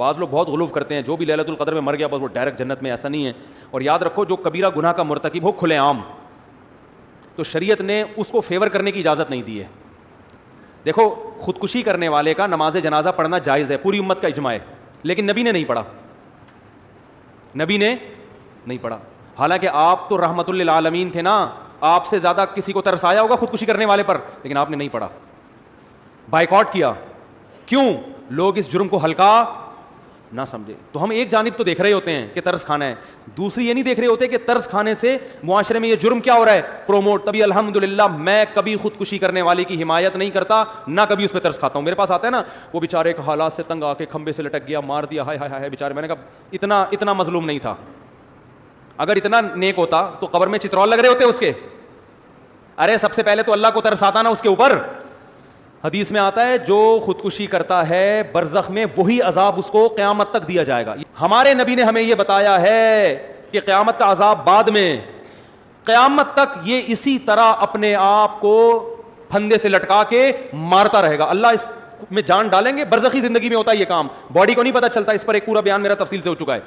بعض لوگ بہت غلوف کرتے ہیں, جو بھی لیلۃ القدر میں مر گیا بس وہ ڈائریکٹ جنت میں, ایسا نہیں ہے. اور یاد رکھو جو کبیرہ گناہ کا مرتکب ہو کھلے عام, تو شریعت نے اس کو فیور کرنے کی اجازت نہیں دی ہے. دیکھو خودکشی کرنے والے کا نماز جنازہ پڑھنا جائز ہے, پوری امت کا اجماع ہے, لیکن نبی نے نہیں پڑھا, نبی نے نہیں پڑھا. حالانکہ آپ تو رحمت للعالمین تھے نا, آپ سے زیادہ کسی کو ترس آیا ہوگا خودکشی کرنے والے پر, لیکن آپ نے نہیں پڑھا, بائیکاٹ کیا. کیوں؟ لوگ اس جرم کو ہلکا نہ سمجھے. تو ہم ایک جانب تو دیکھ رہے ہوتے ہیں کہ ترس کھانا ہے, دوسری یہ نہیں دیکھ رہے ہوتے کہ ترس کھانے سے معاشرے میں یہ جرم کیا ہو رہا ہے, پروموٹ. تبھی الحمدللہ میں کبھی خودکشی کرنے والے کی حمایت نہیں کرتا, نہ کبھی اس پہ ترس کھاتا ہوں. میرے پاس آتا ہے نا وہ بیچارے کے حالات سے تنگ آ کے کھمبے سے لٹک گیا, مار دیا, ہائے ہائے ہائے بیچارے. میں نے کہا اتنا مظلوم نہیں تھا, اگر اتنا نیک ہوتا تو قبر میں چترول لگ رہے ہوتے اس کے. ارے سب سے پہلے تو اللہ کو ترس آتا نا اس کے اوپر. حدیث میں آتا ہے جو خودکشی کرتا ہے برزخ میں وہی عذاب اس کو قیامت تک دیا جائے گا. ہمارے نبی نے ہمیں یہ بتایا ہے کہ قیامت کا عذاب بعد میں, قیامت تک یہ اسی طرح اپنے آپ کو پھندے سے لٹکا کے مارتا رہے گا. اللہ اس میں جان ڈالیں گے. برزخی زندگی میں ہوتا ہے یہ کام, باڈی کو نہیں پتہ چلتا. اس پر ایک پورا بیان میرا تفصیل سے ہو چکا ہے.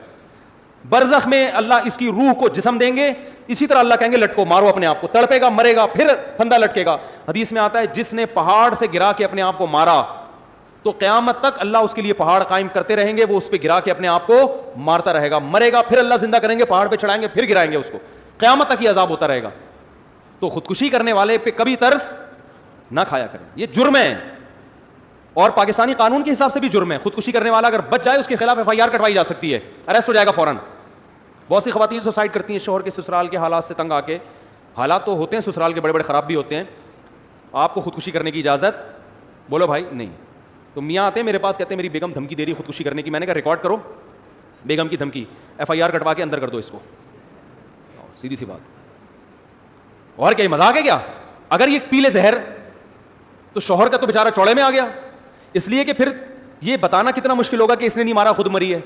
برزخ میں اللہ اس کی روح کو جسم دیں گے, اسی طرح اللہ کہیں گے لٹکو, مارو اپنے آپ کو, تڑپے گا, مرے گا, پھر پھندا لٹکے گا. حدیث میں آتا ہے جس نے پہاڑ سے گرا کے اپنے آپ کو مارا تو قیامت تک اللہ اس کے لیے پہاڑ قائم کرتے رہیں گے, وہ اس پہ گرا کے اپنے آپ کو مارتا رہے گا, مرے گا, پھر اللہ زندہ کریں گے, پہاڑ پہ چڑھائیں گے, پھر گرائیں گے اس کو, قیامت تک یہ عذاب ہوتا رہے گا. تو خودکشی کرنے والے پہ کبھی ترس نہ کھایا کریں, یہ جرم ہے. اور پاکستانی قانون کے حساب سے بھی جرم ہے. خودکشی کرنے والا اگر بچ جائے اس کے خلاف FIR کٹوائی جا سکتی ہے, اریسٹ ہو جائے گا فوراً. بہت سی خواتین سوسائڈ کرتی ہیں شوہر کے سسرال کے حالات سے تنگ آ کے. حالات تو ہوتے ہیں سسرال کے بڑے بڑے خراب بھی ہوتے ہیں. آپ کو خودکشی کرنے کی اجازت, بولو بھائی نہیں. تو میاں آتے ہیں میرے پاس, کہتے ہیں میری بیگم دھمکی دے رہی ہے خودکشی کرنے کی. میں نے کہا ریکارڈ کرو بیگم کی دھمکی, FIR کٹوا کے اندر کر دو اس کو, سیدھی سی بات. اور کیا مذاق ہے کیا؟ اگر یہ پی لے زہر تو شوہر کا تو بیچارہ چوڑے میں آ گیا, اس لیے کہ پھر یہ بتانا کتنا مشکل ہوگا کہ اس نے نہیں مارا, خود مری ہے.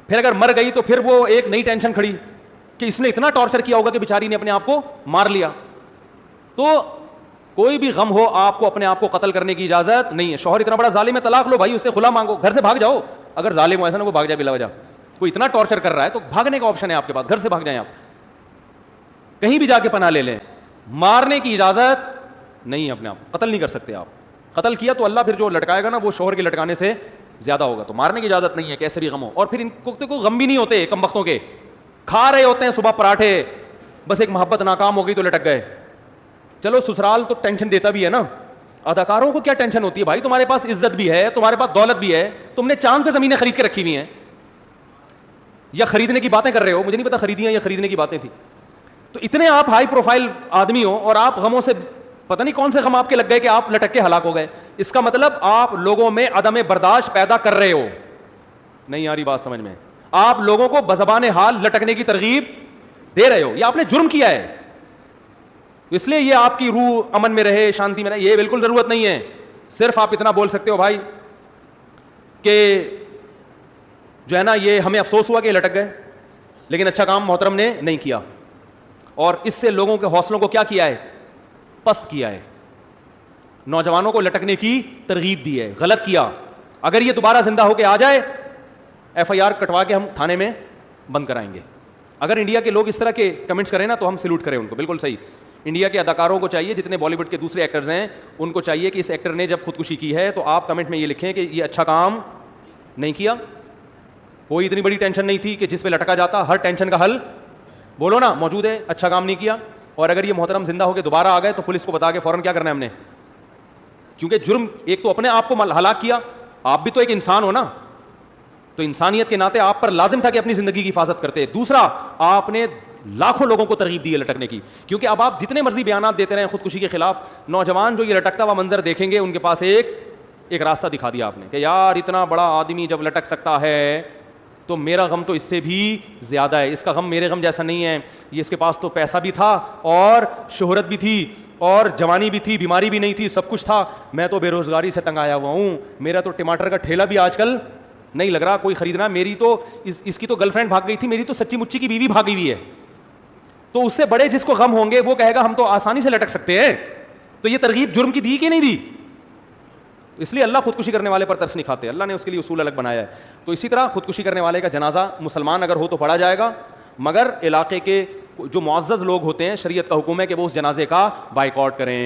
پھر اگر مر گئی تو پھر وہ ایک نئی ٹینشن کھڑی کہ اس نے اتنا ٹارچر کیا ہوگا کہ بیچاری نے اپنے آپ کو مار لیا. تو کوئی بھی غم ہو آپ کو اپنے آپ کو قتل کرنے کی اجازت نہیں ہے. شوہر اتنا بڑا ظالم ہے, طلاق لو بھائی, اس سے خلا مانگو, گھر سے بھاگ جاؤ. اگر ظالم ہو ایسا نہ وہ بھاگ جائے بلا وجہ, کوئی اتنا ٹارچر کر رہا ہے تو بھاگنے کا آپشن ہے آپ کے پاس, گھر سے بھاگ جائیں, آپ کہیں بھی جا کے پناہ لے لیں. مارنے کی اجازت نہیں ہے, اپنے آپ قتل نہیں کر سکتے آپ. قتل کیا تو اللہ پھر جو لٹکائے گا نا وہ شوہر کے لٹکانے سے زیادہ ہوگا. تو مارنے کی اجازت نہیں ہے کیسے بھی غم ہو. اور پھر ان کو کوئی غم بھی نہیں ہوتے, کم وقتوں کے کھا رہے ہوتے ہیں صبح پراٹھے, بس ایک محبت ناکام ہو گئی تو لٹک گئے. چلو سسرال تو ٹینشن دیتا بھی ہے نا, اداکاروں کو کیا ٹینشن ہوتی ہے بھائی, تمہارے پاس عزت بھی ہے, تمہارے پاس دولت بھی ہے, تم نے چاند پہ زمینیں خرید کے رکھی ہوئی ہیں, یا خریدنے کی باتیں کر رہے ہو, مجھے نہیں پتا خریدی ہیں یا خریدنے کی باتیں تھی. تو اتنے آپ ہائی پروفائل آدمی ہو اور آپ غموں سے پتہ نہیں کون سے غم آپ کے لگ گئے کہ آپ لٹک کے ہلاک ہو گئے. اس کا مطلب آپ لوگوں میں عدم برداشت پیدا کر رہے ہو. نہیں آ رہی بات سمجھ میں؟ آپ لوگوں کو بزبان حال لٹکنے کی ترغیب دے رہے ہو, یہ آپ نے جرم کیا ہے. اس لیے یہ آپ کی روح امن میں رہے, شانتی میں رہے, یہ بالکل ضرورت نہیں ہے. صرف آپ اتنا بول سکتے ہو بھائی کہ جو ہے نا یہ ہمیں افسوس ہوا کہ لٹک گئے, لیکن اچھا کام محترم نے نہیں کیا, اور اس سے لوگوں کے حوصلوں کو کیا کیا ہے, پست کیا ہے. نوجوانوں کو لٹکنے کی ترغیب دی ہے, غلط کیا. اگر یہ دوبارہ زندہ ہو کے آ جائے FIR کٹوا کے ہم تھانے میں بند کرائیں گے. اگر انڈیا کے لوگ اس طرح کے کمنٹس کریں نا تو ہم سلوٹ کریں ان کو, بالکل صحیح. انڈیا کے اداکاروں کو چاہیے, جتنے بالی ووڈ کے دوسرے ایکٹرز ہیں ان کو چاہیے کہ اس ایکٹر نے جب خودکشی کی ہے تو آپ کمنٹ میں یہ لکھیں کہ یہ اچھا کام نہیں کیا, کوئی اتنی بڑی ٹینشن نہیں تھی کہ جس پہ لٹکا جاتا, ہر ٹینشن کا حل بولو نا موجود ہے, اچھا کام نہیں کیا. اور اگر یہ محترم زندہ ہو کے دوبارہ آ گئے تو پولیس کو بتا کے فوراً کیا کرنا ہے ہم نے, کیونکہ جرم ایک تو اپنے آپ کو ہلاک کیا, آپ بھی تو ایک انسان ہو نا, تو انسانیت کے ناطے آپ پر لازم تھا کہ اپنی زندگی کی حفاظت کرتے. دوسرا, آپ نے لاکھوں لوگوں کو ترغیب دی ہے لٹکنے کی, کیونکہ اب آپ جتنے مرضی بیانات دیتے رہے خودکشی کے خلاف, نوجوان جو یہ لٹکتا ہوا منظر دیکھیں گے ان کے پاس ایک راستہ دکھا دیا آپ نے کہ یار اتنا بڑا آدمی جب لٹک سکتا ہے تو میرا غم تو اس سے بھی زیادہ ہے, اس کا غم میرے غم جیسا نہیں ہے. یہ اس کے پاس تو پیسہ بھی تھا اور شہرت بھی تھی اور جوانی بھی تھی, بیماری بھی نہیں تھی, سب کچھ تھا. میں تو بے روزگاری سے تنگ آیا ہوا ہوں, میرا تو ٹماٹر کا ٹھیلا بھی آج کل نہیں لگ رہا کوئی خریدنا, میری تو اس کی تو گرل فرینڈ بھاگ گئی تھی, میری تو سچی مچی کی بیوی بھاگی ہوئی ہے. تو اس سے بڑے جس کو غم ہوں گے وہ کہے گا ہم تو آسانی سے لٹک سکتے ہیں. تو یہ ترغیب جرم کی دی کہ نہیں دی؟ اس لیے اللہ خودکشی کرنے والے پر ترس نہیں کھاتے, اللہ نے اس کے لیے اصول الگ بنایا ہے. تو اسی طرح خودکشی کرنے والے کا جنازہ مسلمان اگر ہو تو پڑھا جائے گا, مگر علاقے کے جو معزز لوگ ہوتے ہیں شریعت کا حکم ہے کہ وہ اس جنازے کا بائیکاٹ کریں.